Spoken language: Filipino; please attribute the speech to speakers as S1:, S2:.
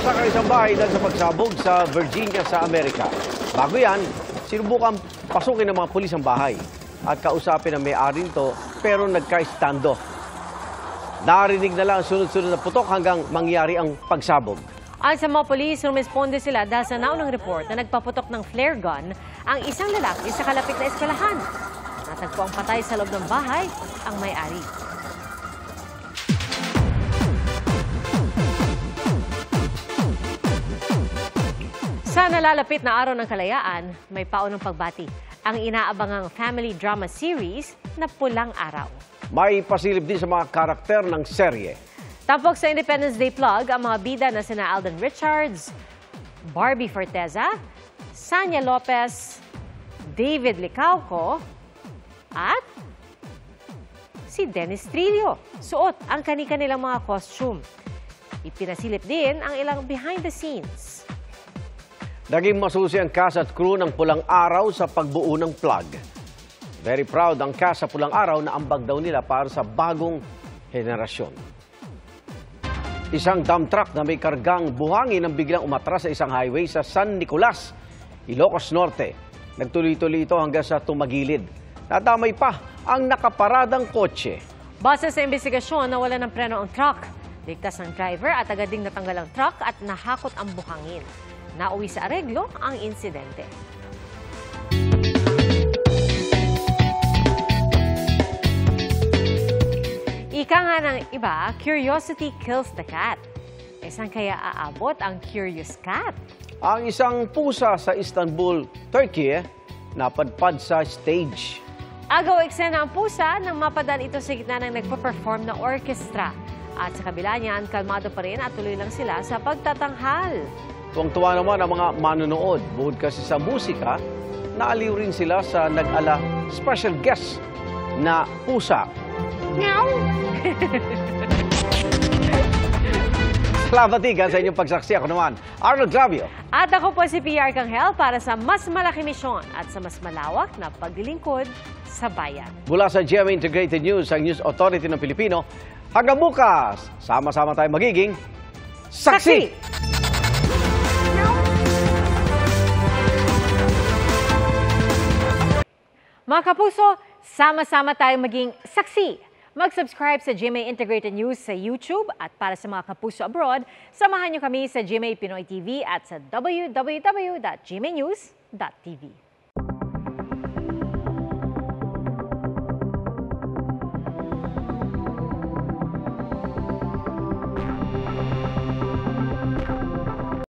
S1: Nawasak ang isang bahay dahil sa pagsabog sa Virginia sa Amerika. Bago yan, sinubukan pasukin ng mga pulis ang bahay at kausapin ang may-ari nito pero nagka-standoff. Narinig na lang ang sunod-sunod na putok hanggang mangyari ang pagsabog.
S2: Ayon sa mga polis, rumisponde sila dahil sa naunang report na nagpaputok ng flare gun ang isang lalaki sa kalapit na eskwelahan. Natagpo ang patay sa loob ng bahay ang may-ari. Sa nalalapit na araw ng kalayaan, may paunang pagbati ang inaabangang family drama series na Pulang Araw.
S1: May pasilip din sa mga karakter ng serye.
S2: Tampok sa Independence Day plug ang mga bida na sina Alden Richards, Barbie Forteza, Sanya Lopez, David Licauco, at si Dennis Trillo. Suot ang kani-kanilang mga costume. Ipinasilip din ang ilang behind the scenes.
S1: Naging masusi ang cast at crew ng Pulang Araw sa pagbuo ng plug. Very proud ang cast sa Pulang Araw na ambag daw nila para sa bagong henerasyon. Isang dump truck na may kargang buhangin ang biglang umatras sa isang highway sa San Nicolas, Ilocos Norte. Nagtuloy-tuloy ito hanggang sa tumagilid. Nadamay pa ang nakaparadang kotse.
S2: Base sa investigasyon, nawala ng preno ang truck. Ligtas ang driver at agad ding natanggal ang truck at nahakot ang buhangin. Nauwi sa areglo ang insidente. Ika nga ng iba, curiosity kills the cat. Saan kaya aabot ang curious cat?
S1: Ang isang pusa sa Istanbul, Turkey, napadpad sa stage.
S2: Agaw eksena ang pusa nang mapadaan ito sa gitna ng nagpa-perform na orkestra. At sa kabila niyan, kalmado pa rin at tuloy lang sila sa pagtatanghal.
S1: Tuwang-tuwa naman ang mga manonood. Bukod kasi sa musika, naaliw rin sila sa nag-ala special guest na pusa. Meow! Salamat sa inyong pagsaksi. Ako naman, Arnold Gravio.
S2: At ako po si PR Kanghel para sa mas malaki misyon at sa mas malawak na paglilingkod sa bayan.
S1: Mula sa GMA Integrated News, ang News Authority ng Pilipino, hanggang bukas, sama-sama tayo magiging saksi!
S2: Mga kapuso, sama-sama tayo maging saksi. Mag-subscribe sa GMA Integrated News sa YouTube at para sa mga kapuso abroad, samahan niyo kami sa GMA Pinoy TV at sa www.gmanews.tv.